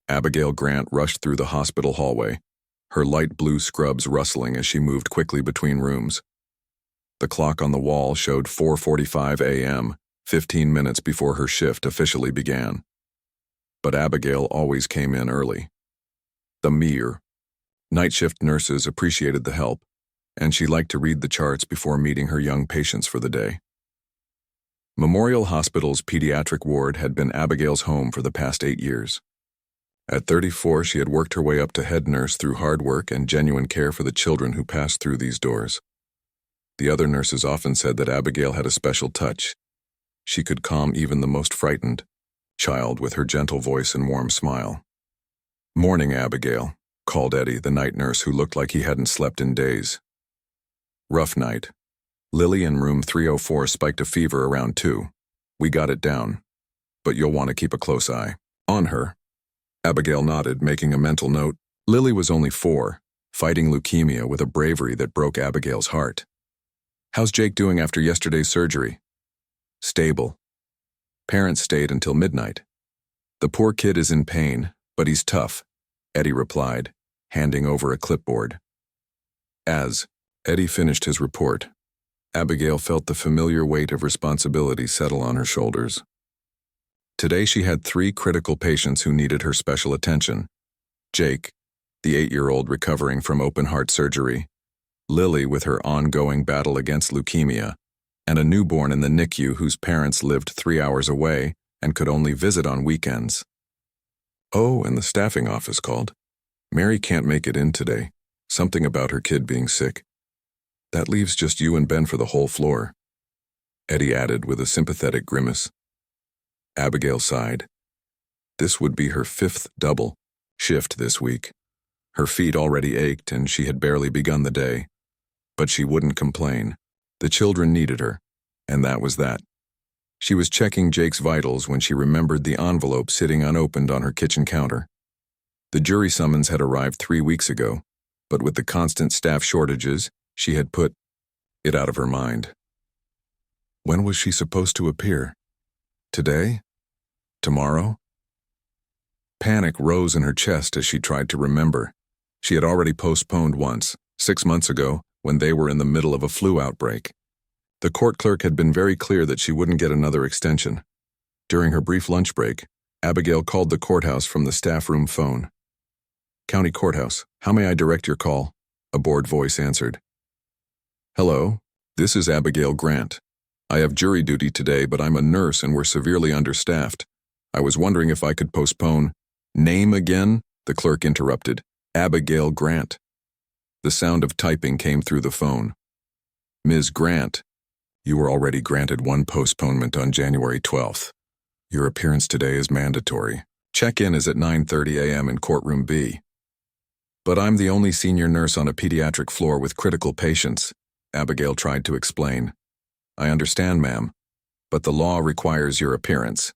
Abigail Grant rushed through the hospital hallway, her light blue scrubs rustling as she moved quickly between rooms. The clock on the wall showed 4:45 a.m., 15 minutes before her shift officially began. But Abigail always came in early. The mere night shift nurses appreciated the help, and she liked to read the charts before meeting her young patients for the day. Memorial Hospital's pediatric ward had been Abigail's home for the past 8 years. At 34, she had worked her way up to head nurse through hard work and genuine care for the children who passed through these doors. The other nurses often said that Abigail had a special touch. She could calm even the most frightened child with her gentle voice and warm smile. "Morning, Abigail," called Eddie, the night nurse who looked like he hadn't slept in days. "Rough night. Lily in room 304 spiked a fever around 2. We got it down, but you'll want to keep a close eye on her." Abigail nodded, making a mental note. Lily was only 4, fighting leukemia with a bravery that broke Abigail's heart. "How's Jake doing after yesterday's surgery?" "Stable. Parents stayed until midnight. The poor kid is in pain, but he's tough," Eddie replied, handing over a clipboard. As Eddie finished his report, Abigail felt the familiar weight of responsibility settle on her shoulders. Today she had 3 critical patients who needed her special attention. Jake, the 8-year-old recovering from open-heart surgery, Lily with her ongoing battle against leukemia, and a newborn in the NICU whose parents lived 3 hours away and could only visit on weekends. "Oh, and the staffing office called. Mary can't make it in today. Something about her kid being sick. That leaves just you and Ben for the whole floor," Eddie added with a sympathetic grimace. Abigail sighed. This would be her 5th double shift this week. Her feet already ached and she had barely begun the day. But she wouldn't complain. The children needed her, and that was that. She was checking Jake's vitals when she remembered the envelope sitting unopened on her kitchen counter. The jury summons had arrived 3 weeks ago, but with the constant staff shortages, she had put it out of her mind. When was she supposed to appear? Today? Tomorrow? Panic rose in her chest as she tried to remember. She had already postponed once, 6 months ago, when they were in the middle of a flu outbreak. The court clerk had been very clear that she wouldn't get another extension. During her brief lunch break, Abigail called the courthouse from the staff room phone. "County Courthouse, how may I direct your call?" a bored voice answered. "Hello, this is Abigail Grant. I have jury duty today, but I'm a nurse and we're severely understaffed. I was wondering if I could postpone." "Name again?" the clerk interrupted. "Abigail Grant." The sound of typing came through the phone. "Ms. Grant, you were already granted one postponement on January 12th. Your appearance today is mandatory. Check-in is at 9:30 a.m. in courtroom B." "But I'm the only senior nurse on a pediatric floor with critical patients," Abigail tried to explain. "I understand, ma'am, but the law requires your appearance.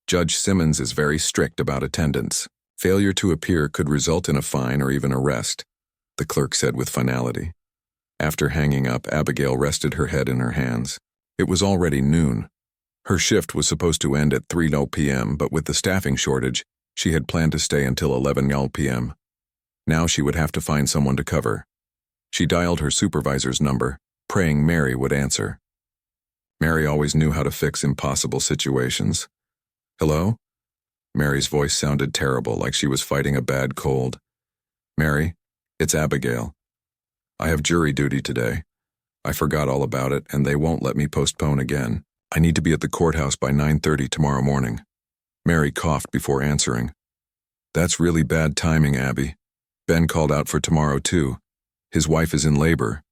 Judge Simmons is very strict about attendance. Failure to appear could result in a fine or even arrest," the clerk said with finality. After hanging up, Abigail rested her head in her hands. It was already noon. Her shift was supposed to end at 3:00 p.m., but with the staffing shortage, she had planned to stay until 11:00 p.m. Now she would have to find someone to cover. She dialed her supervisor's number, praying Mary would answer. Mary always knew how to fix impossible situations. "Hello?" Mary's voice sounded terrible, like she was fighting a bad cold. "Mary, it's Abigail. I have jury duty today. I forgot all about it, and they won't let me postpone again. I need to be at the courthouse by 9:30 tomorrow morning." Mary coughed before answering. "That's really bad timing, Abby. Ben called out for tomorrow, too. His wife is in labor.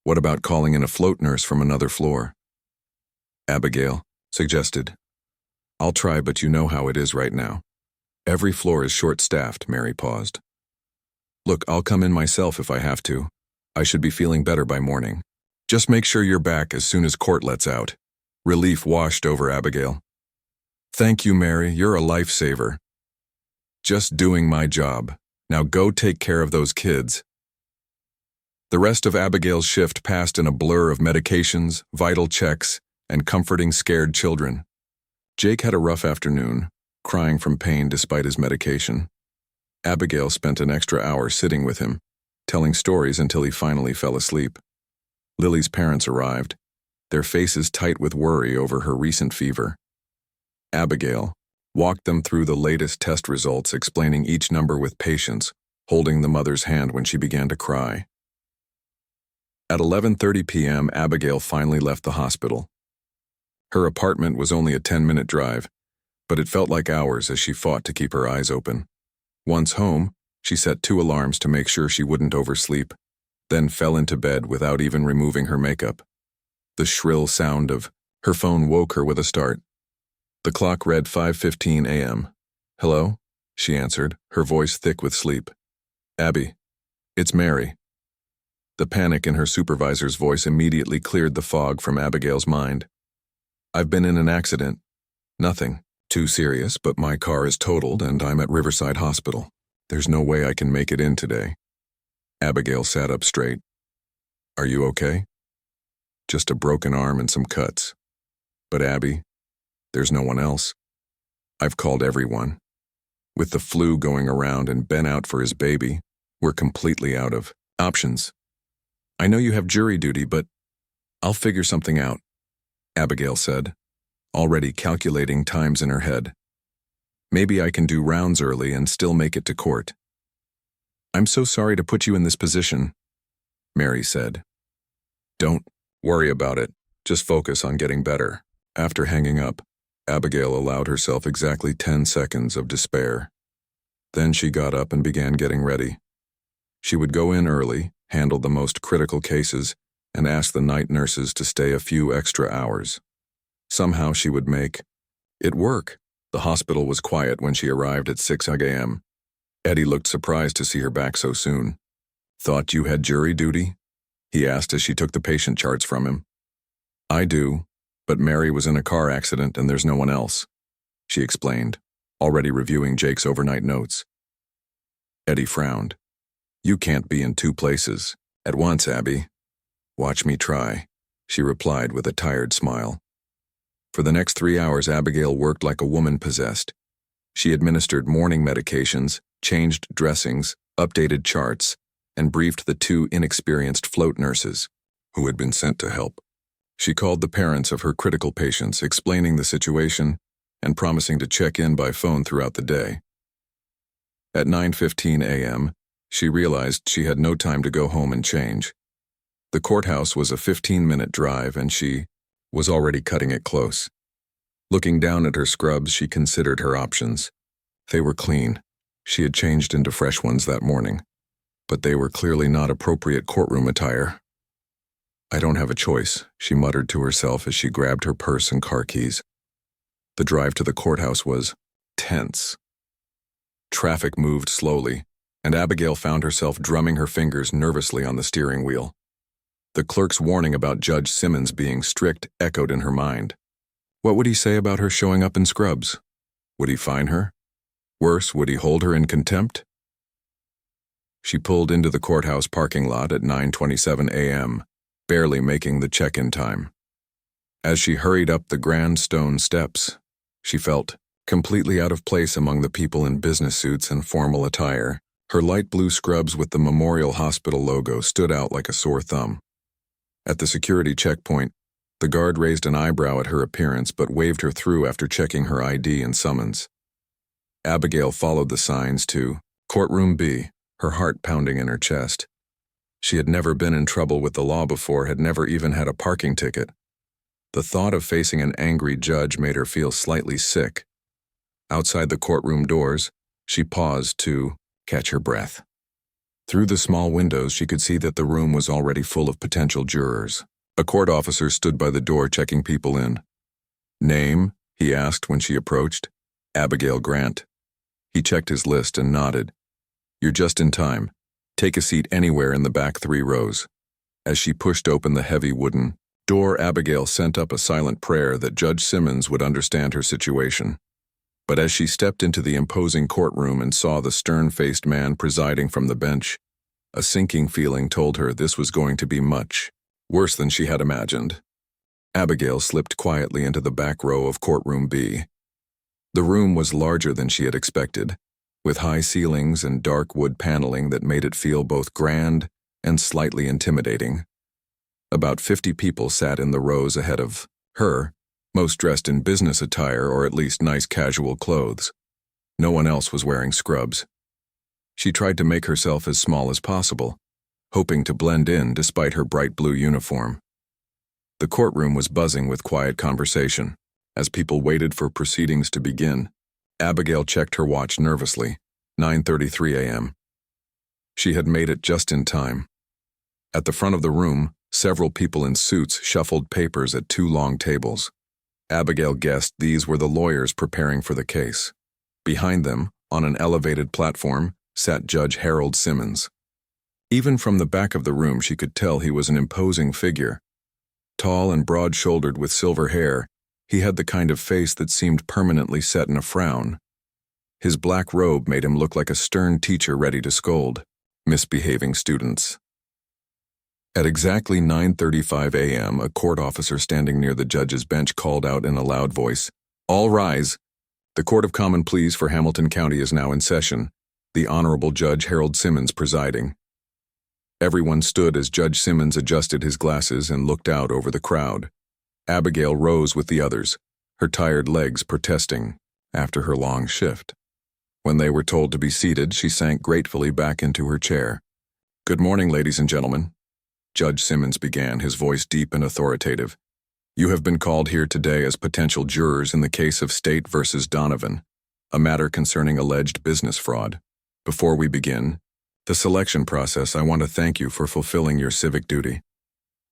What about calling in a float nurse from another floor?" Abigail suggested. "I'll try, but you know how it is right now. Every floor is short-staffed." Mary paused. "Look, I'll come in myself if I have to. I should be feeling better by morning. Just make sure you're back as soon as court lets out." Relief washed over Abigail. "Thank you, Mary. You're a lifesaver." "Just doing my job. Now go take care of those kids." The rest of Abigail's shift passed in a blur of medications, vital checks, and comforting scared children. Jake had a rough afternoon, crying from pain despite his medication. Abigail spent an extra hour sitting with him, telling stories until he finally fell asleep. Lily's parents arrived, their faces tight with worry over her recent fever. Abigail walked them through the latest test results, explaining each number with patience, holding the mother's hand when she began to cry. At 11:30 p.m., Abigail finally left the hospital. Her apartment was only a 10-minute drive, but it felt like hours as she fought to keep her eyes open. Once home, she set 2 alarms to make sure she wouldn't oversleep, then fell into bed without even removing her makeup. The shrill sound of her phone woke her with a start. The clock read 5:15 a.m. "Hello?" she answered, her voice thick with sleep. "Abby, it's Mary." The panic in her supervisor's voice immediately cleared the fog from Abigail's mind. "I've been in an accident. Nothing too serious, but my car is totaled and I'm at Riverside Hospital. There's no way I can make it in today." Abigail sat up straight. "Are you okay?" "Just a broken arm and some cuts." "But Abby, there's no one else. I've called everyone. With the flu going around and Ben out for his baby, we're completely out of options. I know you have jury duty, but I'll figure something out," Abigail said, already calculating times in her head. "Maybe I can do rounds early and still make it to court." "I'm so sorry to put you in this position," Mary said. "Don't worry about it. Just focus on getting better." After hanging up, Abigail allowed herself exactly 10 seconds of despair. Then she got up and began getting ready. She would go in early, handle the most critical cases, and ask the night nurses to stay a few extra hours. Somehow she would make it work. The hospital was quiet when she arrived at 6 a.m. Eddie looked surprised to see her back so soon. "Thought you had jury duty?" he asked as she took the patient charts from him. "I do, but Mary was in a car accident and there's no one else," she explained, already reviewing Jake's overnight notes. Eddie frowned. "You can't be in 2 places at once, Abby." "Watch me try," she replied with a tired smile. For the next 3 hours, Abigail worked like a woman possessed. She administered morning medications, changed dressings, updated charts, and briefed the 2 inexperienced float nurses who had been sent to help. She called the parents of her critical patients, explaining the situation and promising to check in by phone throughout the day. At 9:15 a.m., she realized she had no time to go home and change. The courthouse was a 15-minute drive, and she was already cutting it close. Looking down at her scrubs, she considered her options. They were clean. She had changed into fresh ones that morning, but they were clearly not appropriate courtroom attire. "I don't have a choice," she muttered to herself as she grabbed her purse and car keys. The drive to the courthouse was tense. Traffic moved slowly, and Abigail found herself drumming her fingers nervously on the steering wheel. The clerk's warning about Judge Simmons being strict echoed in her mind. What would he say about her showing up in scrubs? Would he fine her? Worse, would he hold her in contempt? She pulled into the courthouse parking lot at 9:27 a.m., barely making the check-in time. As she hurried up the grand stone steps, she felt completely out of place among the people in business suits and formal attire. Her light blue scrubs with the Memorial Hospital logo stood out like a sore thumb. At the security checkpoint, the guard raised an eyebrow at her appearance but waved her through after checking her ID and summons. Abigail followed the signs to Courtroom B, her heart pounding in her chest. She had never been in trouble with the law before, had never even had a parking ticket. The thought of facing an angry judge made her feel slightly sick. Outside the courtroom doors, she paused to catch her breath. Through the small windows, she could see that the room was already full of potential jurors. A court officer stood by the door checking people in. "Name?" he asked when she approached. "Abigail Grant." He checked his list and nodded. "You're just in time. Take a seat anywhere in the back 3 rows." As she pushed open the heavy wooden door, Abigail sent up a silent prayer that Judge Simmons would understand her situation. But as she stepped into the imposing courtroom and saw the stern-faced man presiding from the bench, a sinking feeling told her this was going to be much worse than she had imagined. Abigail slipped quietly into the back row of courtroom B. The room was larger than she had expected, with high ceilings and dark wood paneling that made it feel both grand and slightly intimidating. About 50 people sat in the rows ahead of her, most dressed in business attire or at least nice casual clothes. No one else was wearing scrubs. She tried to make herself as small as possible, hoping to blend in despite her bright blue uniform. The courtroom was buzzing with quiet conversation. As people waited for proceedings to begin, Abigail checked her watch nervously. 9:33 a.m. She had made it just in time. At the front of the room, several people in suits shuffled papers at 2 long tables. Abigail guessed these were the lawyers preparing for the case. Behind them, on an elevated platform, sat Judge Harold Simmons. Even from the back of the room, she could tell he was an imposing figure. Tall and broad-shouldered with silver hair, he had the kind of face that seemed permanently set in a frown. His black robe made him look like a stern teacher ready to scold misbehaving students. At exactly 9:35 a.m., a court officer standing near the judge's bench called out in a loud voice, "All rise! The Court of Common Pleas for Hamilton County is now in session. The Honorable Judge Harold Simmons presiding." Everyone stood as Judge Simmons adjusted his glasses and looked out over the crowd. Abigail rose with the others, her tired legs protesting after her long shift. When they were told to be seated, she sank gratefully back into her chair. "Good morning, ladies and gentlemen," Judge Simmons began, his voice deep and authoritative. "You have been called here today as potential jurors in the case of State versus Donovan, a matter concerning alleged business fraud. Before we begin the selection process, I want to thank you for fulfilling your civic duty.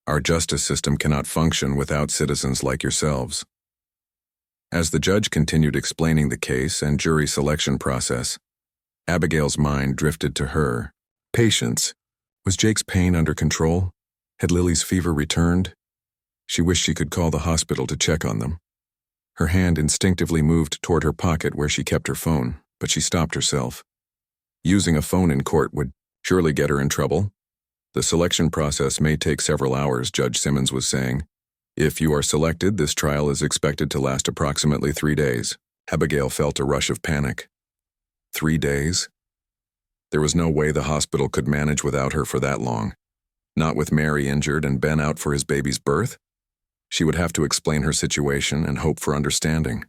Our justice system cannot function without citizens like yourselves." As the judge continued explaining the case and jury selection process, Abigail's mind drifted to her patients. Was Jake's pain under control? Had Lily's fever returned? She wished she could call the hospital to check on them. Her hand instinctively moved toward her pocket where she kept her phone, but she stopped herself. Using a phone in court would surely get her in trouble. The selection process may take several hours, Judge Simmons was saying. If you are selected, this trial is expected to last approximately 3 days. Abigail felt a rush of panic. 3 days? There was no way the hospital could manage without her for that long. Not with Mary injured and Ben out for his baby's birth. She would have to explain her situation and hope for understanding.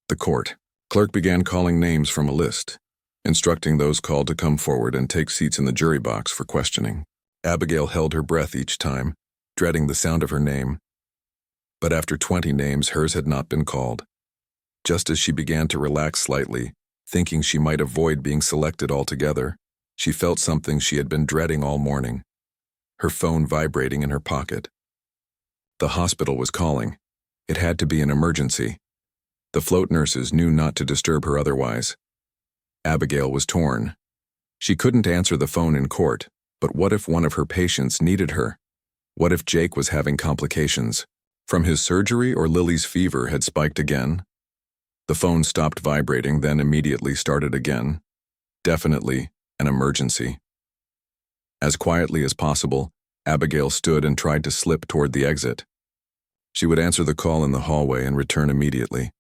The court clerk began calling names from a list, instructing those called to come forward and take seats in the jury box for questioning. Abigail held her breath each time, dreading the sound of her name. But after 20 names, hers had not been called. Just as she began to relax slightly, thinking she might avoid being selected altogether, she felt something she had been dreading all morning, her phone vibrating in her pocket. The hospital was calling. It had to be an emergency. The float nurses knew not to disturb her otherwise. Abigail was torn. She couldn't answer the phone in court, but what if one of her patients needed her? What if Jake was having complications? From his surgery or Lily's fever had spiked again? The phone stopped vibrating, then immediately started again. Definitely an emergency. As quietly as possible, Abigail stood and tried to slip toward the exit. She would answer the call in the hallway and return immediately.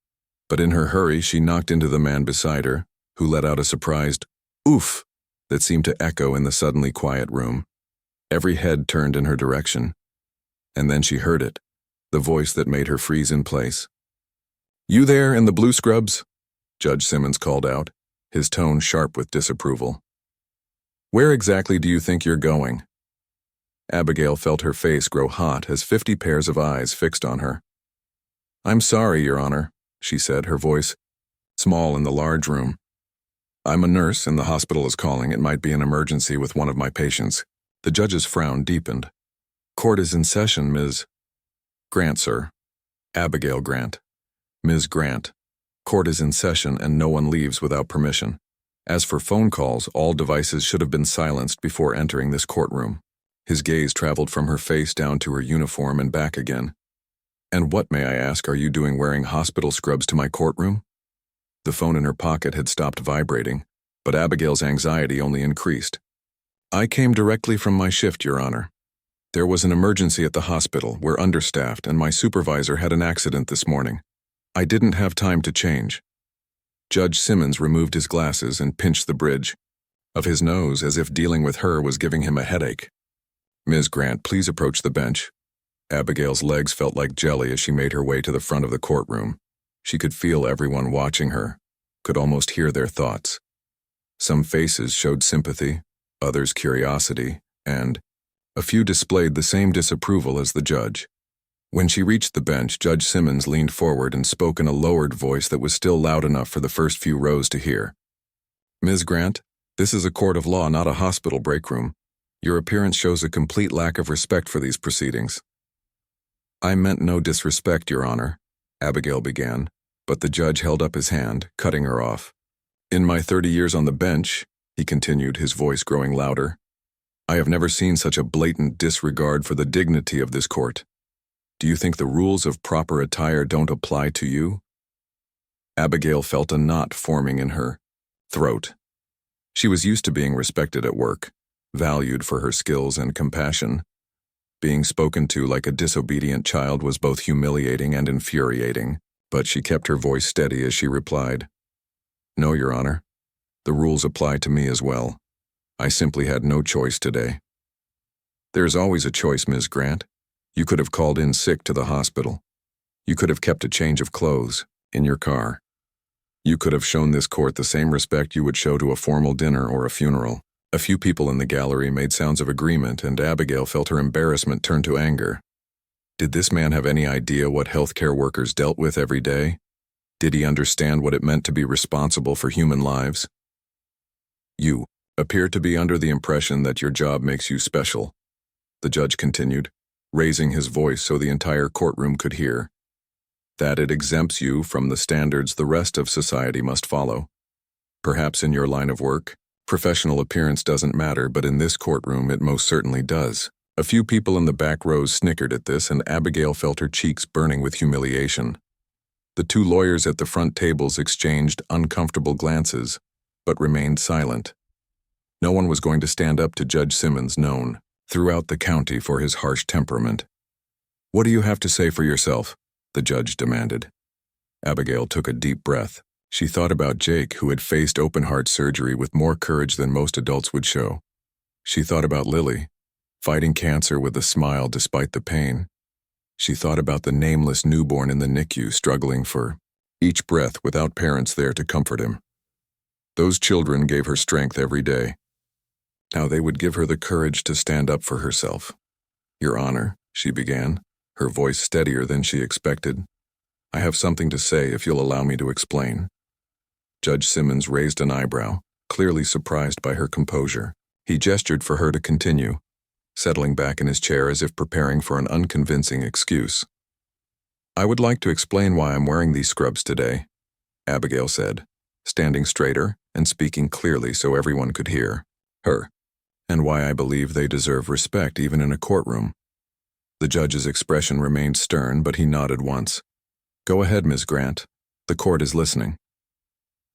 But in her hurry, she knocked into the man beside her, who let out a surprised "oof" that seemed to echo in the suddenly quiet room. Every head turned in her direction. And then she heard it, the voice that made her freeze in place. "You there in the blue scrubs?" Judge Simmons called out, his tone sharp with disapproval. "Where exactly do you think you're going?" Abigail felt her face grow hot as 50 pairs of eyes fixed on her. "I'm sorry, Your Honor," she said, her voice small in the large room. "I'm a nurse and the hospital is calling. It might be an emergency with one of my patients." The judge's frown deepened. "Court is in session, Ms. Grant, sir." Abigail Grant. "Ms. Grant, court is in session and no one leaves without permission. As for phone calls, all devices should have been silenced before entering this courtroom." His gaze traveled from her face down to her uniform and back again. "And what, may I ask, are you doing wearing hospital scrubs to my courtroom?" The phone in her pocket had stopped vibrating, but Abigail's anxiety only increased. "I came directly from my shift, Your Honor. There was an emergency at the hospital. We're understaffed, and my supervisor had an accident this morning. I didn't have time to change. Judge Simmons removed his glasses and pinched the bridge of his nose as if dealing with her was giving him a headache. Ms. Grant, please approach the bench. Abigail's legs felt like jelly as she made her way to the front of the courtroom. She could feel everyone watching her, could almost hear their thoughts. Some faces showed sympathy, others curiosity, and a few displayed the same disapproval as the judge. When she reached the bench, Judge Simmons leaned forward and spoke in a lowered voice that was still loud enough for the first few rows to hear. Ms. Grant, this is a court of law, not a hospital break room. Your appearance shows a complete lack of respect for these proceedings. I meant no disrespect, Your Honor, Abigail began, but the judge held up his hand, cutting her off. In my 30 years on the bench, he continued, his voice growing louder, I have never seen such a blatant disregard for the dignity of this court. Do you think the rules of proper attire don't apply to you? Abigail felt a knot forming in her throat. She was used to being respected at work, valued for her skills and compassion. Being spoken to like a disobedient child was both humiliating and infuriating, but she kept her voice steady as she replied, No, Your Honor. The rules apply to me as well. I simply had no choice today. There's always a choice, Ms. Grant. You could have called in sick to the hospital. You could have kept a change of clothes in your car. You could have shown this court the same respect you would show to a formal dinner or a funeral. A few people in the gallery made sounds of agreement, and Abigail felt her embarrassment turn to anger. Did this man have any idea what healthcare workers dealt with every day? Did he understand what it meant to be responsible for human lives? You appear to be under the impression that your job makes you special, the judge continued, raising his voice so the entire courtroom could hear. That it exempts you from the standards the rest of society must follow. Perhaps in your line of work, professional appearance doesn't matter, but in this courtroom it most certainly does. A few people in the back rows snickered at this, and Abigail felt her cheeks burning with humiliation. The two lawyers at the front tables exchanged uncomfortable glances, but remained silent. No one was going to stand up to Judge Simmons, known throughout the county for his harsh temperament. What do you have to say for yourself? The judge demanded. Abigail took a deep breath. She thought about Jake, who had faced open-heart surgery with more courage than most adults would show. She thought about Lily, fighting cancer with a smile despite the pain. She thought about the nameless newborn in the NICU struggling for each breath without parents there to comfort him. Those children gave her strength every day. Now they would give her the courage to stand up for herself. Your Honor, she began, her voice steadier than she expected. I have something to say if you'll allow me to explain. Judge Simmons raised an eyebrow, clearly surprised by her composure. He gestured for her to continue, settling back in his chair as if preparing for an unconvincing excuse. I would like to explain why I'm wearing these scrubs today, Abigail said, standing straighter and speaking clearly so everyone could hear her, and why I believe they deserve respect even in a courtroom. The judge's expression remained stern, but he nodded once. Go ahead, Ms. Grant. The court is listening.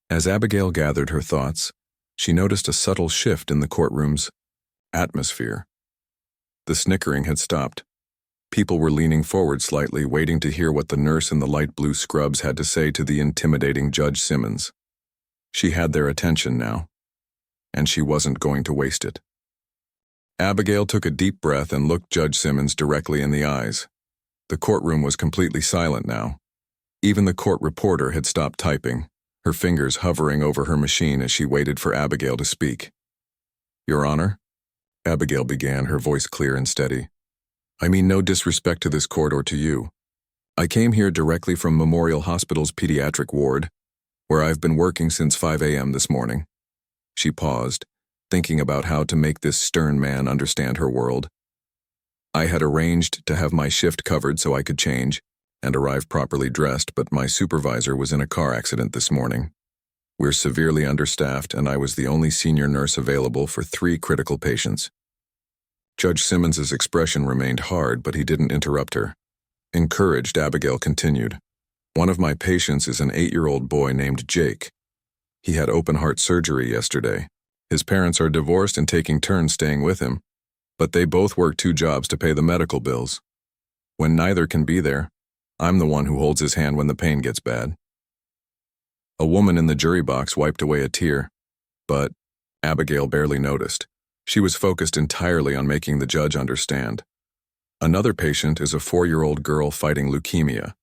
As Abigail gathered her thoughts, she noticed a subtle shift in the courtroom's atmosphere. The snickering had stopped. People were leaning forward slightly, waiting to hear what the nurse in the light blue scrubs had to say to the intimidating Judge Simmons. She had their attention now, and she wasn't going to waste it. Abigail took a deep breath and looked Judge Simmons directly in the eyes. The courtroom was completely silent now. Even the court reporter had stopped typing, her fingers hovering over her machine as she waited for Abigail to speak. Your Honor, Abigail began, her voice clear and steady. I mean no disrespect to this court or to you. I came here directly from Memorial Hospital's pediatric ward, where I've been working since 5 a.m. this morning. She paused, thinking about how to make this stern man understand her world. I had arranged to have my shift covered so I could change and arrive properly dressed, but my supervisor was in a car accident this morning. We're severely understaffed, and I was the only senior nurse available for 3 critical patients. Judge Simmons's expression remained hard, but he didn't interrupt her. Encouraged, Abigail continued. One of my patients is an 8-year-old boy named Jake. He had open-heart surgery yesterday. His parents are divorced and taking turns staying with him, but they both work 2 jobs to pay the medical bills. When neither can be there, I'm the one who holds his hand when the pain gets bad. A woman in the jury box wiped away a tear, but Abigail barely noticed. She was focused entirely on making the judge understand. Another patient is a 4-year-old girl fighting leukemia.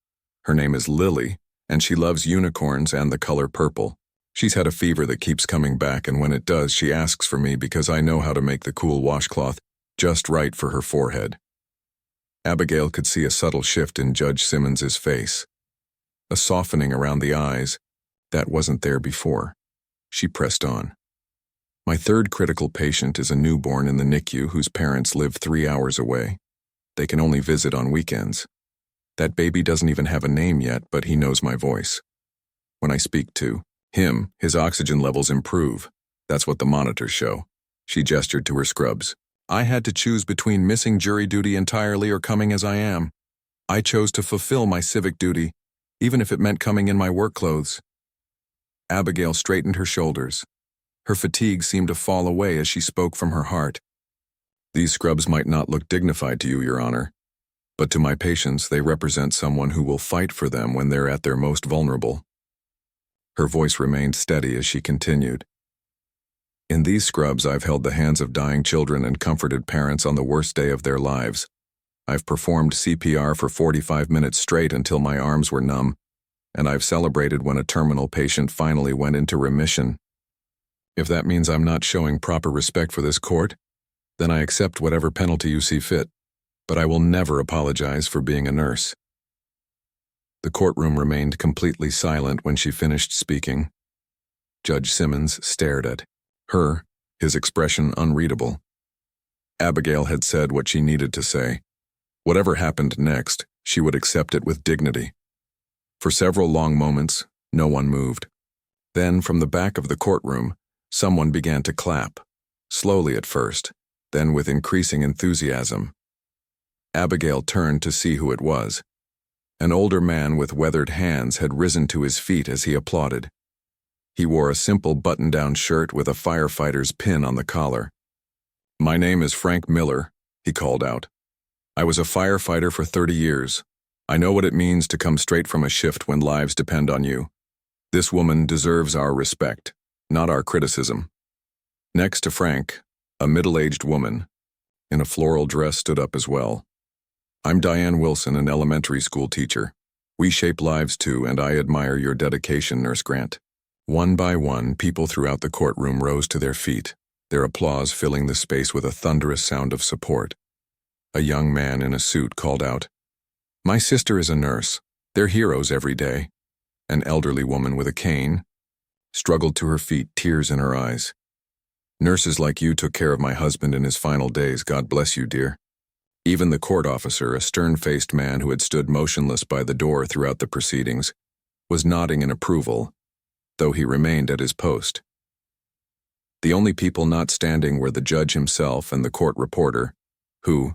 Her name is Lily, and she loves unicorns and the color purple. She's had a fever that keeps coming back, and when it does, she asks for me because I know how to make the cool washcloth just right for her forehead. Abigail could see a subtle shift in Judge Simmons's face. A softening around the eyes that wasn't there before. She pressed on. My third critical patient is a newborn in the NICU whose parents live 3 hours away. They can only visit on weekends. That baby doesn't even have a name yet, but he knows my voice. When I speak to him, his oxygen levels improve. That's what the monitors show. She gestured to her scrubs. I had to choose between missing jury duty entirely or coming as I am. I chose to fulfill my civic duty, even if it meant coming in my work clothes. Abigail straightened her shoulders. Her fatigue seemed to fall away as she spoke from her heart. These scrubs might not look dignified to you, Your Honor, but to my patients they represent someone who will fight for them when they're at their most vulnerable. Her voice remained steady as she continued. In these scrubs I've held the hands of dying children and comforted parents on the worst day of their lives. I've performed CPR for 45 minutes straight until my arms were numb, and I've celebrated when a terminal patient finally went into remission. If that means I'm not showing proper respect for this court, then I accept whatever penalty you see fit, but I will never apologize for being a nurse. The courtroom remained completely silent when she finished speaking. Judge Simmons stared at her, his expression unreadable. Abigail had said what she needed to say. Whatever happened next, she would accept it with dignity. For several long moments, no one moved. Then, from the back of the courtroom, someone began to clap, slowly at first, then with increasing enthusiasm. Abigail turned to see who it was. An older man with weathered hands had risen to his feet as he applauded. He wore a simple button-down shirt with a firefighter's pin on the collar. My name is Frank Miller, he called out. I was a firefighter for 30 years. I know what it means to come straight from a shift when lives depend on you. This woman deserves our respect, not our criticism. Next to Frank, a middle-aged woman in a floral dress stood up as well. I'm Diane Wilson, an elementary school teacher. We shape lives too, and I admire your dedication, Nurse Grant. One by one, people throughout the courtroom rose to their feet, their applause filling the space with a thunderous sound of support. A young man in a suit called out, My sister is a nurse. They're heroes every day. An elderly woman with a cane struggled to her feet, tears in her eyes. Nurses like you took care of my husband in his final days. God bless you, dear. Even the court officer, a stern-faced man who had stood motionless by the door throughout the proceedings, was nodding in approval, though he remained at his post. The only people not standing were the judge himself and the court reporter, who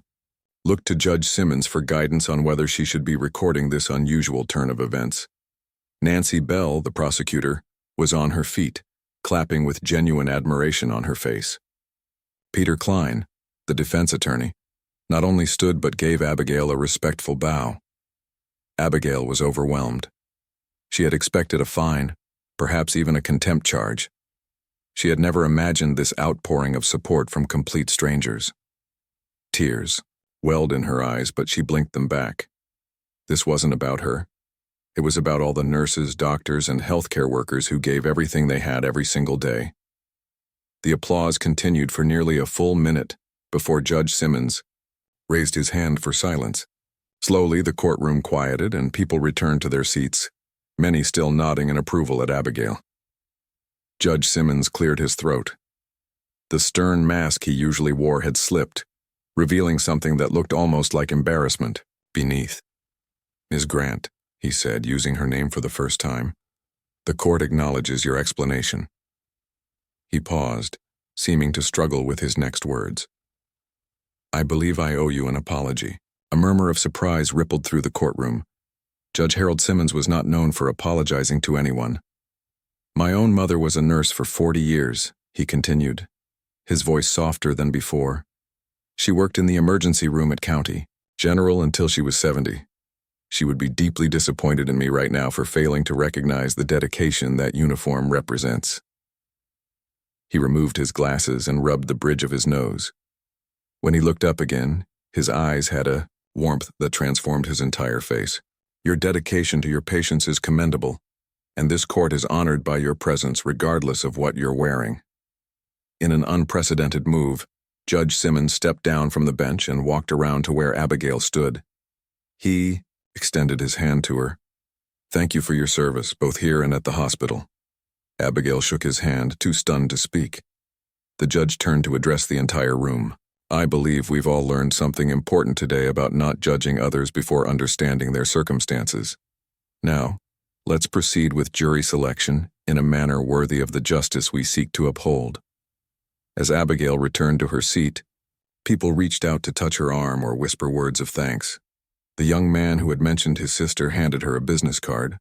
looked to Judge Simmons for guidance on whether she should be recording this unusual turn of events. Nancy Bell, the prosecutor, was on her feet, clapping with genuine admiration on her face. Peter Klein, the defense attorney, not only stood but gave Abigail a respectful bow. Abigail was overwhelmed. She had expected a fine, perhaps even a contempt charge. She had never imagined this outpouring of support from complete strangers. Tears welled in her eyes, but she blinked them back. This wasn't about her. It was about all the nurses, doctors, and healthcare workers who gave everything they had every single day. The applause continued for nearly a full minute before Judge Simmons raised his hand for silence. Slowly, the courtroom quieted and people returned to their seats, many still nodding in approval at Abigail. Judge Simmons cleared his throat. The stern mask he usually wore had slipped, revealing something that looked almost like embarrassment beneath. Ms. Grant, he said, using her name for the first time, the court acknowledges your explanation. He paused, seeming to struggle with his next words. I believe I owe you an apology. A murmur of surprise rippled through the courtroom. Judge Harold Simmons was not known for apologizing to anyone. My own mother was a nurse for 40 years, he continued, his voice softer than before. She worked in the emergency room at County General until she was 70. She would be deeply disappointed in me right now for failing to recognize the dedication that uniform represents. He removed his glasses and rubbed the bridge of his nose. When he looked up again, his eyes had a warmth that transformed his entire face. Your dedication to your patients is commendable, and this court is honored by your presence regardless of what you're wearing. In an unprecedented move, Judge Simmons stepped down from the bench and walked around to where Abigail stood. He extended his hand to her. Thank you for your service, both here and at the hospital. Abigail shook his hand, too stunned to speak. The judge turned to address the entire room. I believe we've all learned something important today about not judging others before understanding their circumstances. Now, let's proceed with jury selection in a manner worthy of the justice we seek to uphold. As Abigail returned to her seat, people reached out to touch her arm or whisper words of thanks. The young man who had mentioned his sister handed her a business card.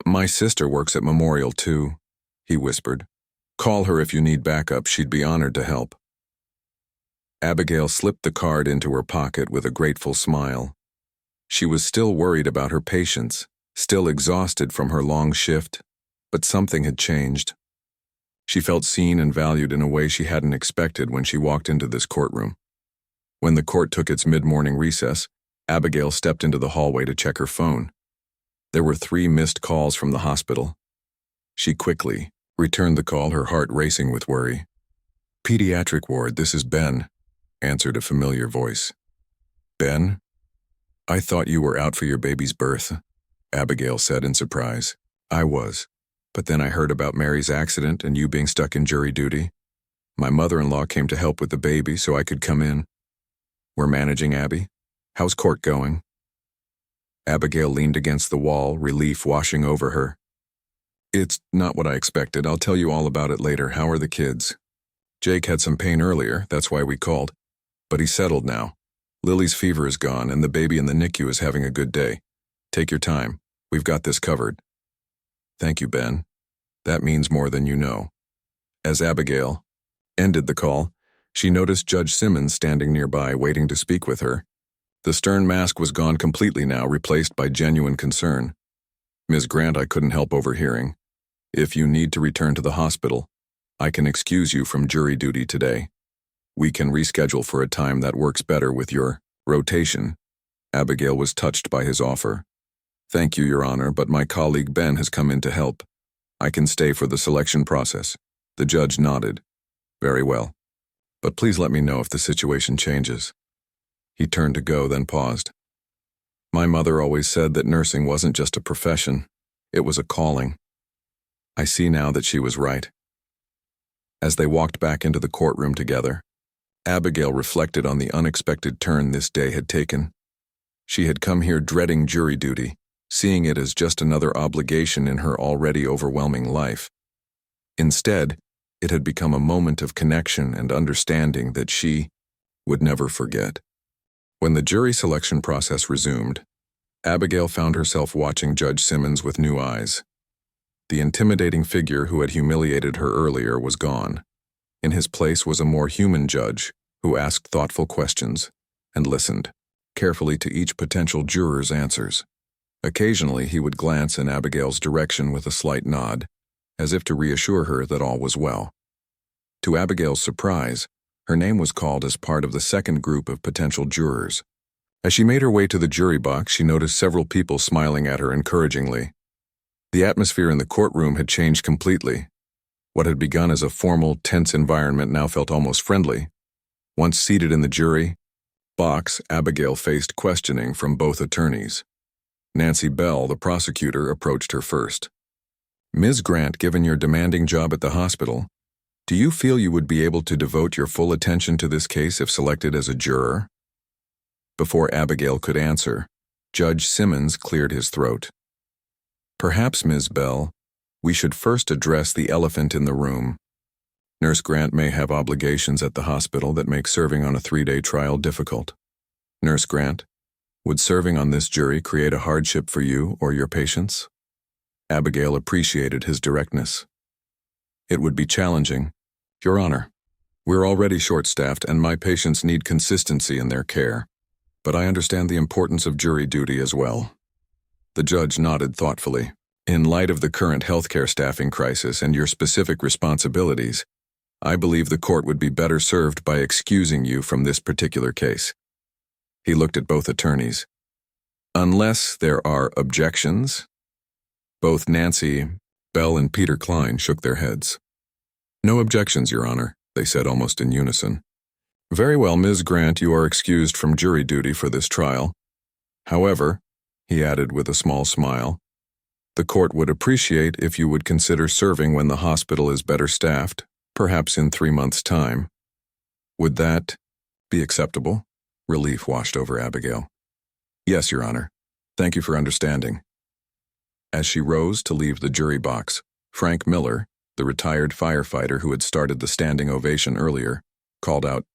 My sister works at Memorial too, he whispered. Call her if you need backup, she'd be honored to help. Abigail slipped the card into her pocket with a grateful smile. She was still worried about her patients, still exhausted from her long shift, but something had changed. She felt seen and valued in a way she hadn't expected when she walked into this courtroom. When the court took its mid-morning recess, Abigail stepped into the hallway to check her phone. There were 3 missed calls from the hospital. She quickly returned the call, her heart racing with worry. Pediatric ward, this is Ben, answered a familiar voice. Ben? I thought you were out for your baby's birth, Abigail said in surprise. I was, but then I heard about Mary's accident and you being stuck in jury duty. My mother-in-law came to help with the baby so I could come in. We're managing, Abby. How's court going? Abigail leaned against the wall, relief washing over her. It's not what I expected. I'll tell you all about it later. How are the kids? Jake had some pain earlier, that's why we called. But he's settled now. Lily's fever is gone and the baby in the NICU is having a good day. Take your time. We've got this covered. Thank you, Ben. That means more than you know. As Abigail ended the call, she noticed Judge Simmons standing nearby, waiting to speak with her. The stern mask was gone completely now, replaced by genuine concern. Ms. Grant, I couldn't help overhearing. If you need to return to the hospital, I can excuse you from jury duty today. We can reschedule for a time that works better with your rotation. Abigail was touched by his offer. Thank you, Your Honor, but my colleague Ben has come in to help. I can stay for the selection process. The judge nodded. Very well. But please let me know if the situation changes. He turned to go, then paused. My mother always said that nursing wasn't just a profession, it was a calling. I see now that she was right. As they walked back into the courtroom together, Abigail reflected on the unexpected turn this day had taken. She had come here dreading jury duty, seeing it as just another obligation in her already overwhelming life. Instead, it had become a moment of connection and understanding that she would never forget. When the jury selection process resumed, Abigail found herself watching Judge Simmons with new eyes. The intimidating figure who had humiliated her earlier was gone. In his place was a more human judge who asked thoughtful questions and listened carefully to each potential juror's answers. Occasionally, he would glance in Abigail's direction with a slight nod, as if to reassure her that all was well. To Abigail's surprise, her name was called as part of the second group of potential jurors. As she made her way to the jury box, she noticed several people smiling at her encouragingly. The atmosphere in the courtroom had changed completely. What had begun as a formal, tense environment now felt almost friendly. Once seated in the jury box, Abigail faced questioning from both attorneys. Nancy Bell, the prosecutor, approached her first. Ms. Grant, given your demanding job at the hospital, do you feel you would be able to devote your full attention to this case if selected as a juror? Before Abigail could answer, Judge Simmons cleared his throat. Perhaps, Ms. Bell, we should first address the elephant in the room. Nurse Grant may have obligations at the hospital that make serving on a 3-day trial difficult. Nurse Grant, would serving on this jury create a hardship for you or your patients? Abigail appreciated his directness. It would be challenging, Your Honor. We're already short-staffed and my patients need consistency in their care. but I understand the importance of jury duty as well. The judge nodded thoughtfully. In light of the current healthcare staffing crisis and your specific responsibilities, I believe the court would be better served by excusing you from this particular case. He looked at both attorneys. Unless there are objections? Both Nancy Bell and Peter Klein shook their heads. No objections, Your Honor, they said almost in unison. Very well, Ms. Grant, you are excused from jury duty for this trial. However, he added with a small smile, the court would appreciate if you would consider serving when the hospital is better staffed, perhaps in 3 months' time. Would that be acceptable? Relief washed over Abigail. Yes, Your Honor. Thank you for understanding. As she rose to leave the jury box, Frank Miller, the retired firefighter who had started the standing ovation earlier, called out,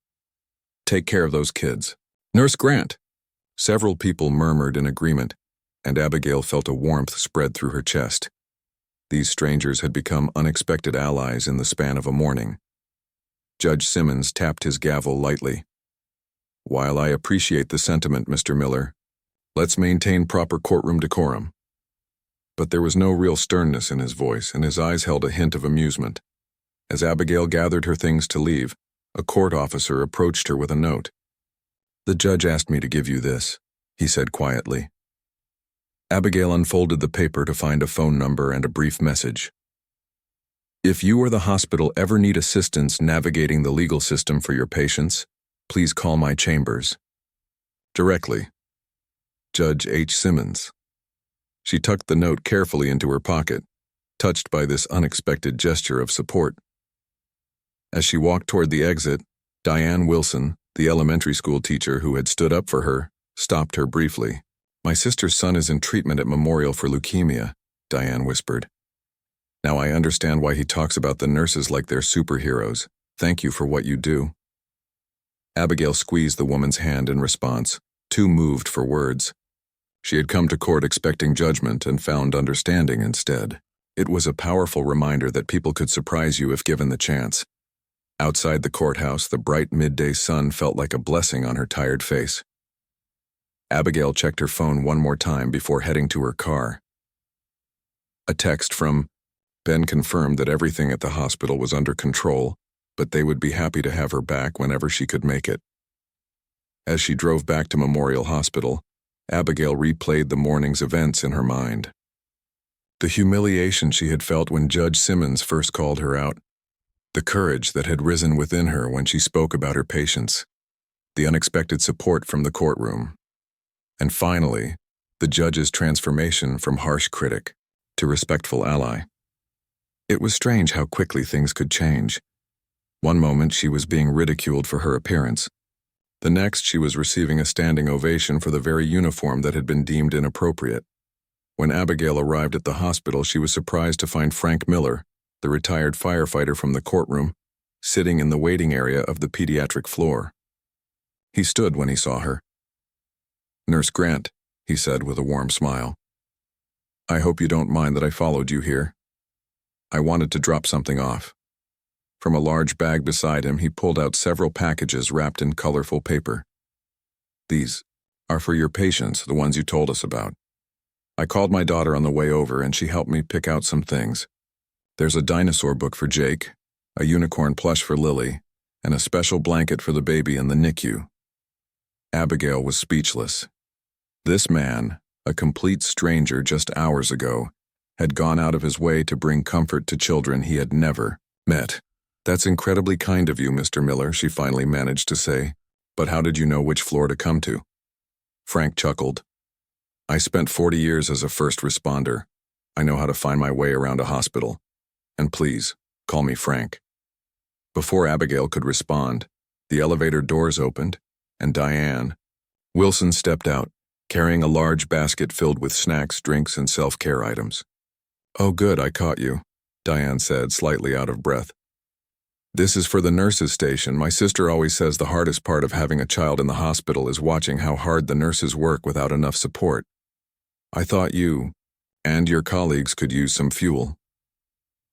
"Take care of those kids. Nurse Grant!" Several people murmured in agreement, and Abigail felt a warmth spread through her chest. These strangers had become unexpected allies in the span of a morning. Judge Simmons tapped his gavel lightly. While I appreciate the sentiment, Mr. Miller, let's maintain proper courtroom decorum. But there was no real sternness in his voice, and his eyes held a hint of amusement. As Abigail gathered her things to leave, a court officer approached her with a note. The judge asked me to give you this, he said quietly. Abigail unfolded the paper to find a phone number and a brief message. If you or the hospital ever need assistance navigating the legal system for your patients, please call my chambers. Directly. Judge H. Simmons. She tucked the note carefully into her pocket, touched by this unexpected gesture of support. As she walked toward the exit, Diane Wilson, the elementary school teacher who had stood up for her, stopped her briefly. My sister's son is in treatment at Memorial for leukemia, Diane whispered. Now I understand why he talks about the nurses like they're superheroes. Thank you for what you do. Abigail squeezed the woman's hand in response, too moved for words. She had come to court expecting judgment and found understanding instead. It was a powerful reminder that people could surprise you if given the chance. Outside the courthouse, the bright midday sun felt like a blessing on her tired face. Abigail checked her phone one more time before heading to her car. A text from Ben confirmed that everything at the hospital was under control, but they would be happy to have her back whenever she could make it. As she drove back to Memorial Hospital, Abigail replayed the morning's events in her mind. The humiliation she had felt when Judge Simmons first called her out, the courage that had risen within her when she spoke about her patients, the unexpected support from the courtroom, and finally, the judge's transformation from harsh critic to respectful ally. It was strange how quickly things could change. One moment she was being ridiculed for her appearance. The next she was receiving a standing ovation for the very uniform that had been deemed inappropriate. When Abigail arrived at the hospital, she was surprised to find Frank Miller, the retired firefighter from the courtroom, sitting in the waiting area of the pediatric floor. He stood when he saw her. Nurse Grant, he said with a warm smile. I hope you don't mind that I followed you here. I wanted to drop something off. From a large bag beside him, he pulled out several packages wrapped in colorful paper. These are for your patients, the ones you told us about. I called my daughter on the way over, and she helped me pick out some things. There's a dinosaur book for Jake, a unicorn plush for Lily, and a special blanket for the baby in the NICU. Abigail was speechless. This man, a complete stranger just hours ago, had gone out of his way to bring comfort to children he had never met. That's incredibly kind of you, Mr. Miller, she finally managed to say. But how did you know which floor to come to? Frank chuckled. I spent 40 years as a first responder. I know how to find my way around a hospital. And please, call me Frank. Before Abigail could respond, the elevator doors opened, and Diane Wilson stepped out, carrying a large basket filled with snacks, drinks, and self-care items. Oh good, I caught you, Diane said, slightly out of breath. This is for the nurses' station. My sister always says the hardest part of having a child in the hospital is watching how hard the nurses work without enough support. I thought you and your colleagues could use some fuel.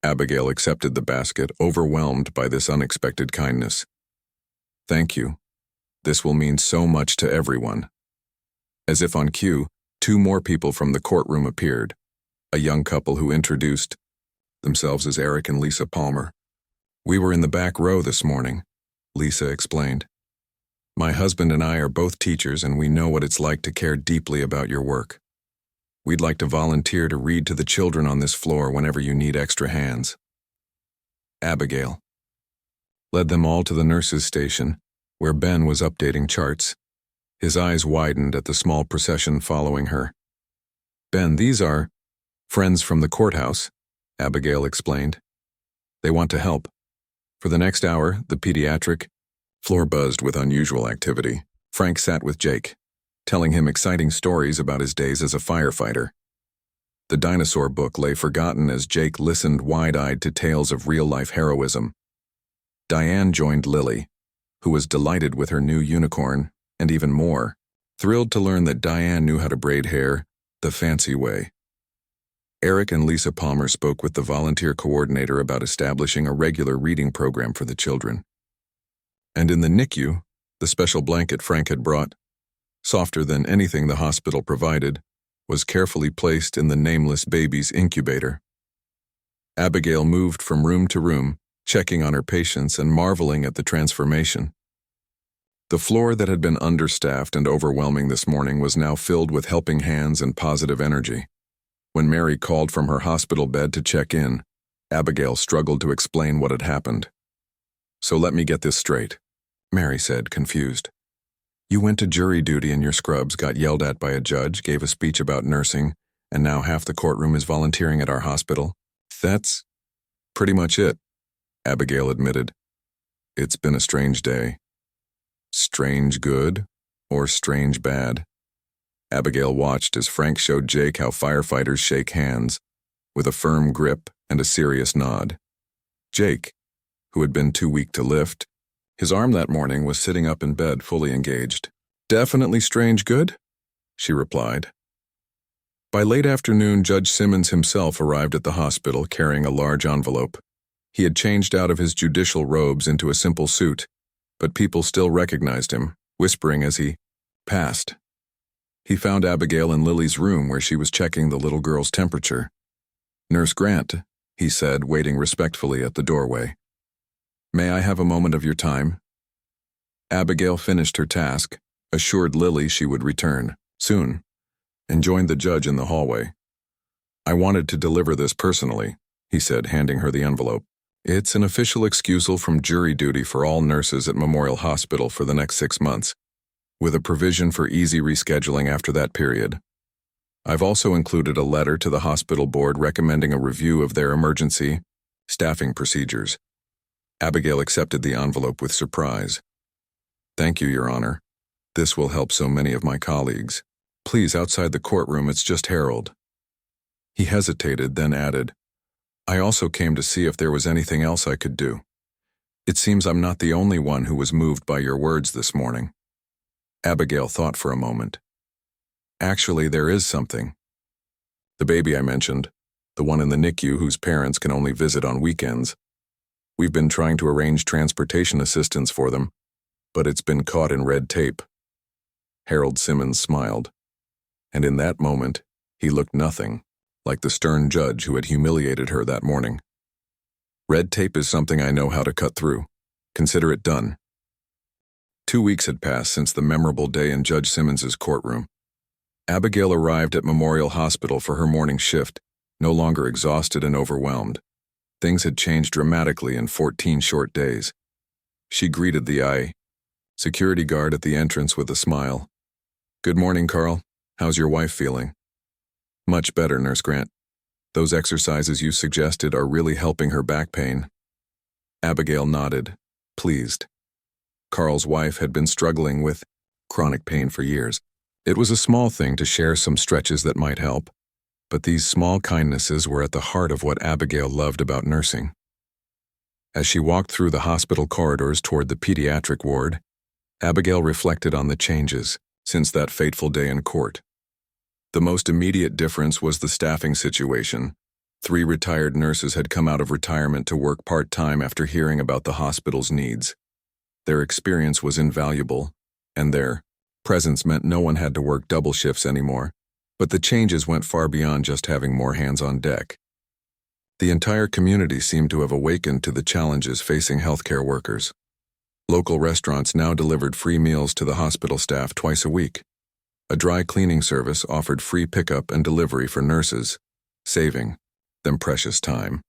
Abigail accepted the basket, overwhelmed by this unexpected kindness. Thank you. This will mean so much to everyone, As if on cue, two more people from the courtroom appeared, a young couple who introduced themselves as Eric and Lisa Palmer. "We were in the back row this morning," Lisa explained. "My husband and I are both teachers, and we know what it's like to care deeply about your work. We'd like to volunteer to read to the children on this floor whenever you need extra hands." Abigail led them all to the nurses' station, where Ben was updating charts. His eyes widened at the small procession following her. "Ben, these are friends from the courthouse," Abigail explained. "They want to help." For the next hour, the pediatric floor buzzed with unusual activity. Frank sat with Jake, telling him exciting stories about his days as a firefighter. The dinosaur book lay forgotten as Jake listened wide-eyed to tales of real-life heroism. Diane joined Lily, who was delighted with her new unicorn, and even more, thrilled to learn that Diane knew how to braid hair the fancy way. Eric and Lisa Palmer spoke with the volunteer coordinator about establishing a regular reading program for the children. And in the NICU, the special blanket Frank had brought, softer than anything the hospital provided, was carefully placed in the nameless baby's incubator. Abigail moved from room to room, checking on her patients and marveling at the transformation. The floor that had been understaffed and overwhelming this morning was now filled with helping hands and positive energy. When Mary called from her hospital bed to check in, Abigail struggled to explain what had happened. "So let me get this straight," Mary said, confused. "You went to jury duty in your scrubs, got yelled at by a judge, gave a speech about nursing, and now half the courtroom is volunteering at our hospital?" "That's pretty much it," Abigail admitted. "It's been a strange day." Strange good or strange bad? Abigail watched as Frank showed Jake how firefighters shake hands, with a firm grip and a serious nod. Jake, who had been too weak to lift, his arm that morning was sitting up in bed fully engaged. "Definitely strange good," she replied. By late afternoon, Judge Simmons himself arrived at the hospital carrying a large envelope. He had changed out of his judicial robes into a simple suit, but people still recognized him, whispering as he passed. He found Abigail in Lily's room where she was checking the little girl's temperature. "Nurse Grant," he said, waiting respectfully at the doorway. "May I have a moment of your time?" Abigail finished her task, assured Lily she would return soon, and joined the judge in the hallway. "I wanted to deliver this personally," he said, handing her the envelope. "It's an official excusal from jury duty for all nurses at Memorial Hospital for the next 6 months, with a provision for easy rescheduling after that period. I've also included a letter to the hospital board recommending a review of their emergency staffing procedures." Abigail accepted the envelope with surprise. "Thank you, Your Honor. This will help so many of my colleagues. Please, outside the courtroom, it's just Harold." He hesitated, then added, "I also came to see if there was anything else I could do. It seems I'm not the only one who was moved by your words this morning." Abigail thought for a moment. "Actually, there is something. The baby I mentioned, the one in the NICU whose parents can only visit on weekends. We've been trying to arrange transportation assistance for them, but it's been caught in red tape." Harold Simmons smiled, and in that moment, he looked nothing like the stern judge who had humiliated her that morning. "Red tape is something I know how to cut through. Consider it done." 2 weeks had passed since the memorable day in Judge Simmons's courtroom. Abigail arrived at Memorial Hospital for her morning shift, no longer exhausted and overwhelmed. Things had changed dramatically in 14 short days. She greeted the security guard at the entrance with a smile. "Good morning, Carl. How's your wife feeling?" "Much better, Nurse Grant. Those exercises you suggested are really helping her back pain." Abigail nodded, pleased. Carl's wife had been struggling with chronic pain for years. It was a small thing to share some stretches that might help, but these small kindnesses were at the heart of what Abigail loved about nursing. As she walked through the hospital corridors toward the pediatric ward, Abigail reflected on the changes since that fateful day in court. The most immediate difference was the staffing situation. 3 retired nurses had come out of retirement to work part-time after hearing about the hospital's needs. Their experience was invaluable, and their Presence meant no one had to work double shifts anymore, but the changes went far beyond just having more hands on deck. The entire community seemed to have awakened to the challenges facing healthcare workers. Local restaurants now delivered free meals to the hospital staff twice a week. A dry cleaning service offered free pickup and delivery for nurses, saving them precious time.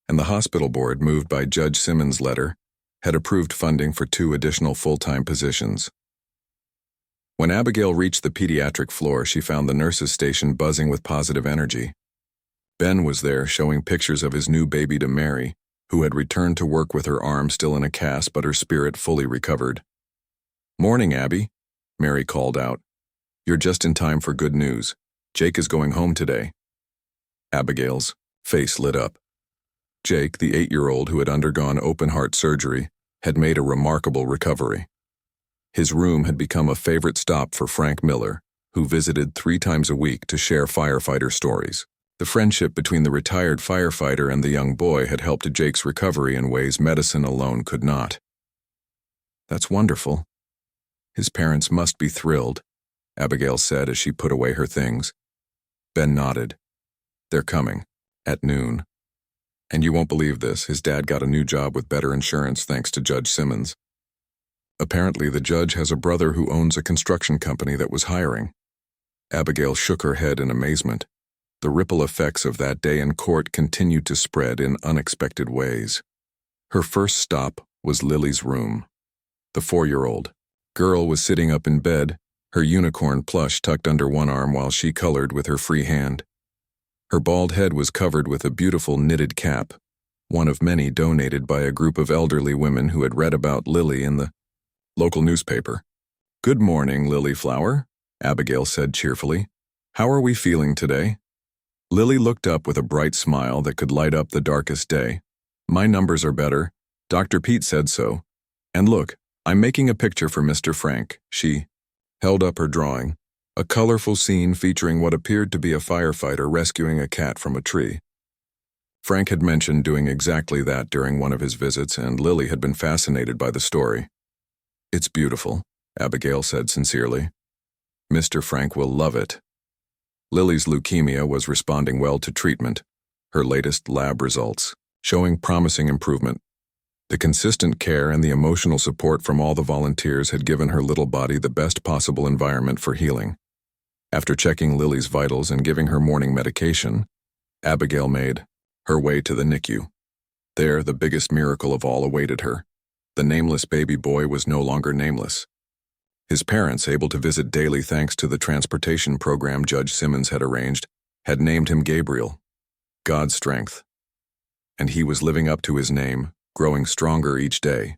And the hospital board, moved by Judge Simmons' letter, had approved funding for 2 additional full-time positions. When Abigail reached the pediatric floor, she found the nurses' station buzzing with positive energy. Ben was there, showing pictures of his new baby to Mary, who had returned to work with her arm still in a cast but her spirit fully recovered. "Morning, Abby," Mary called out. "You're just in time for good news. Jake is going home today." Abigail's face lit up. Jake, the 8-year-old who had undergone open-heart surgery, had made a remarkable recovery. His room had become a favorite stop for Frank Miller, who visited 3 times a week to share firefighter stories. The friendship between the retired firefighter and the young boy had helped Jake's recovery in ways medicine alone could not. "That's wonderful. His parents must be thrilled," Abigail said as she put away her things. Ben nodded. "They're coming. At noon. And you won't believe this, his dad got a new job with better insurance thanks to Judge Simmons. Apparently the judge has a brother who owns a construction company that was hiring." Abigail shook her head in amazement. The ripple effects of that day in court continued to spread in unexpected ways. Her first stop was Lily's room. The 4-year-old girl was sitting up in bed, her unicorn plush tucked under one arm while she colored with her free hand. Her bald head was covered with a beautiful knitted cap, one of many donated by a group of elderly women who had read about Lily in the local newspaper. "Good morning, Lily Flower," Abigail said cheerfully. "How are we feeling today?" Lily looked up with a bright smile that could light up the darkest day. "My numbers are better. Dr. Pete said so. And look, I'm making a picture for Mr. Frank." She held up her drawing, a colorful scene featuring what appeared to be a firefighter rescuing a cat from a tree. Frank had mentioned doing exactly that during one of his visits, and Lily had been fascinated by the story. "It's beautiful," Abigail said sincerely. "Mr. Frank will love it." Lily's leukemia was responding well to treatment, her latest lab results showing promising improvement. The consistent care and the emotional support from all the volunteers had given her little body the best possible environment for healing. After checking Lily's vitals and giving her morning medication, Abigail made her way to the NICU. There, the biggest miracle of all awaited her. The nameless baby boy was no longer nameless. His parents, able to visit daily thanks to the transportation program Judge Simmons had arranged, had named him Gabriel, God's strength. And he was living up to his name, growing stronger each day.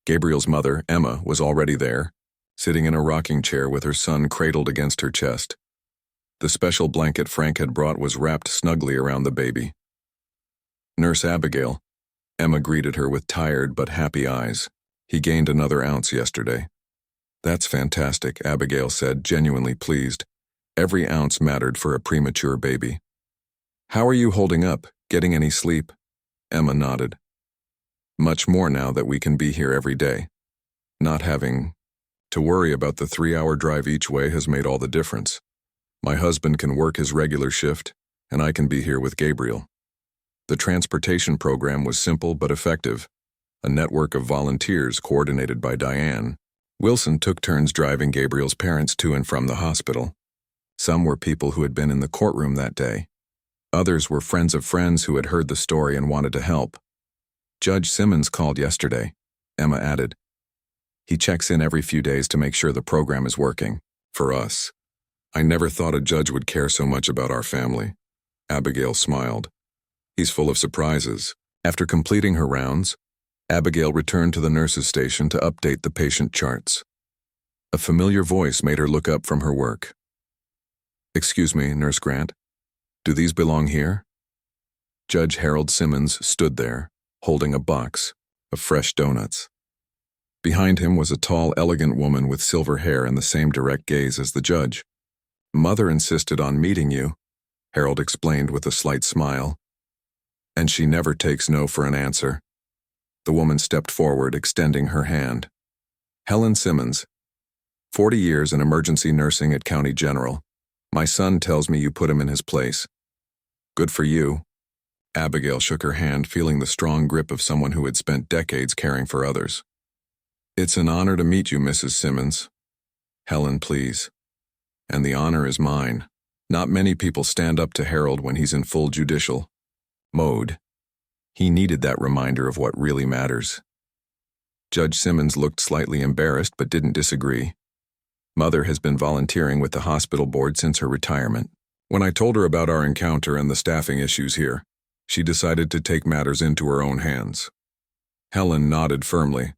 Gabriel's mother, Emma, was already there, sitting in a rocking chair with her son cradled against her chest. The special blanket Frank had brought was wrapped snugly around the baby. "Nurse Abigail," Emma greeted her with tired but happy eyes. "He gained another ounce yesterday." "That's fantastic," Abigail said, genuinely pleased. Every ounce mattered for a premature baby. "How are you holding up? Getting any sleep?" Emma nodded. "Much more now that we can be here every day. Not having to worry about the 3-hour drive each way has made all the difference. My husband can work his regular shift, and I can be here with Gabriel." The transportation program was simple but effective. A network of volunteers coordinated by Diane Wilson took turns driving Gabriel's parents to and from the hospital. Some were people who had been in the courtroom that day. Others were friends of friends who had heard the story and wanted to help. "Judge Simmons called yesterday," Emma added. "He checks in every few days to make sure the program is working. For us. I never thought a judge would care so much about our family." Abigail smiled. "He's full of surprises." After completing her rounds, Abigail returned to the nurse's station to update the patient charts. A familiar voice made her look up from her work. "Excuse me, Nurse Grant. Do these belong here?" Judge Harold Simmons stood there, holding a box of fresh donuts. Behind him was a tall, elegant woman with silver hair and the same direct gaze as the judge. "Mother insisted on meeting you," Harold explained with a slight smile. "And she never takes no for an answer." The woman stepped forward, extending her hand. "Helen Simmons." 40 years in emergency nursing at County General. My son tells me you put him in his place. Good for you. Abigail shook her hand, feeling the strong grip of someone who had spent decades caring for others. It's an honor to meet you, Mrs. Simmons. Helen, please. And the honor is mine. Not many people stand up to Harold when he's in full judicial mode. He needed that reminder of what really matters. Judge Simmons looked slightly embarrassed but didn't disagree. Mother has been volunteering with the hospital board since her retirement. When I told her about our encounter and the staffing issues here, she decided to take matters into her own hands. Helen nodded firmly.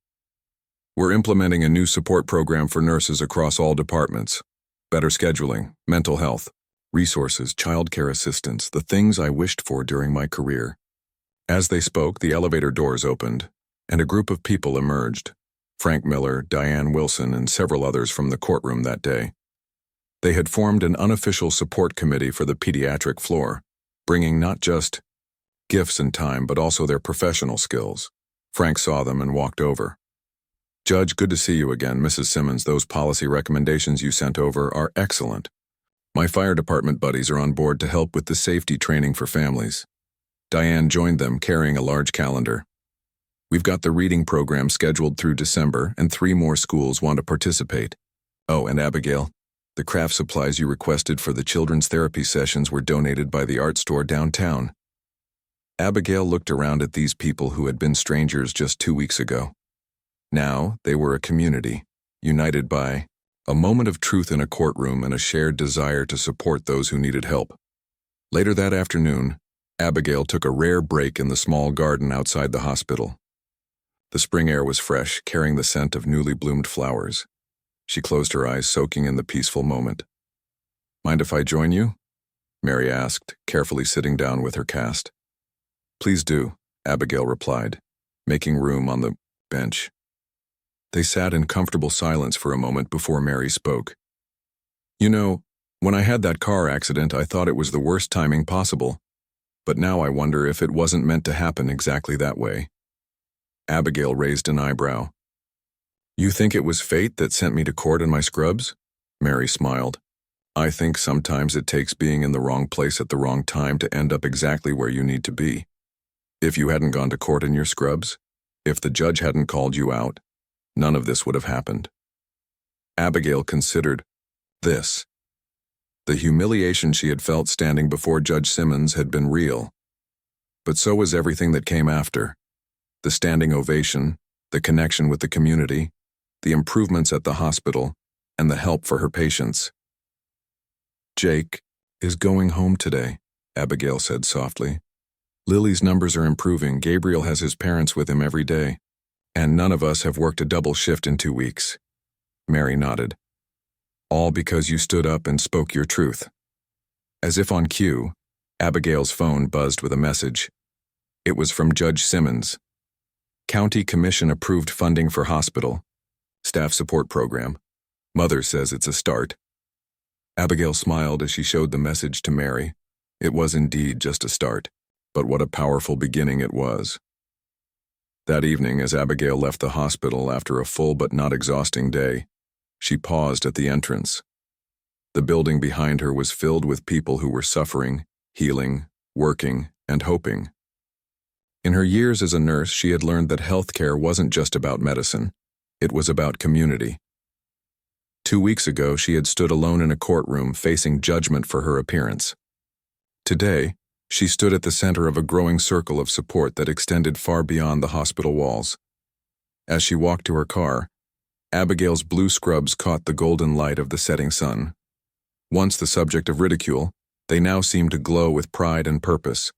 We're implementing a new support program for nurses across all departments. Better scheduling, mental health, resources, childcare assistance, the things I wished for during my career. As they spoke, the elevator doors opened, and a group of people emerged. Frank Miller, Diane Wilson, and several others from the courtroom that day. They had formed an unofficial support committee for the pediatric floor, bringing not just gifts and time, but also their professional skills. Frank saw them and walked over. Judge, good to see you again. Mrs. Simmons, those policy recommendations you sent over are excellent. My fire department buddies are on board to help with the safety training for families. Diane joined them, carrying a large calendar. We've got the reading program scheduled through December, and 3 more schools want to participate. Oh, and Abigail, the craft supplies you requested for the children's therapy sessions were donated by the art store downtown. Abigail looked around at these people who had been strangers just 2 weeks ago. Now, they were a community, united by a moment of truth in a courtroom and a shared desire to support those who needed help. Later that afternoon, Abigail took a rare break in the small garden outside the hospital. The spring air was fresh, carrying the scent of newly bloomed flowers. She closed her eyes, soaking in the peaceful moment. Mind if I join you? Mary asked, carefully sitting down with her cast. Please do, Abigail replied, making room on the bench. They sat in comfortable silence for a moment before Mary spoke. You know, when I had that car accident, I thought it was the worst timing possible. But now I wonder if it wasn't meant to happen exactly that way. Abigail raised an eyebrow. You think it was fate that sent me to court in my scrubs? Mary smiled. I think sometimes it takes being in the wrong place at the wrong time to end up exactly where you need to be. If you hadn't gone to court in your scrubs, if the judge hadn't called you out, none of this would have happened. Abigail considered this. The humiliation she had felt standing before Judge Simmons had been real. But so was everything that came after. The standing ovation, the connection with the community, the improvements at the hospital, and the help for her patients. Jake is going home today, Abigail said softly. Lily's numbers are improving. Gabriel has his parents with him every day. And none of us have worked a double shift in 2 weeks. Mary nodded. All because you stood up and spoke your truth. As if on cue, Abigail's phone buzzed with a message. It was from Judge Simmons. County Commission approved funding for hospital. Staff support program. Mother says it's a start. Abigail smiled as she showed the message to Mary. It was indeed just a start, but what a powerful beginning it was. That evening, as Abigail left the hospital after a full but not exhausting day, she paused at the entrance. The building behind her was filled with people who were suffering, healing, working, and hoping. In her years as a nurse, she had learned that healthcare wasn't just about medicine. It was about community. 2 weeks ago, she had stood alone in a courtroom facing judgment for her appearance. Today, she stood at the center of a growing circle of support that extended far beyond the hospital walls. As she walked to her car, Abigail's blue scrubs caught the golden light of the setting sun. Once the subject of ridicule, they now seemed to glow with pride and purpose.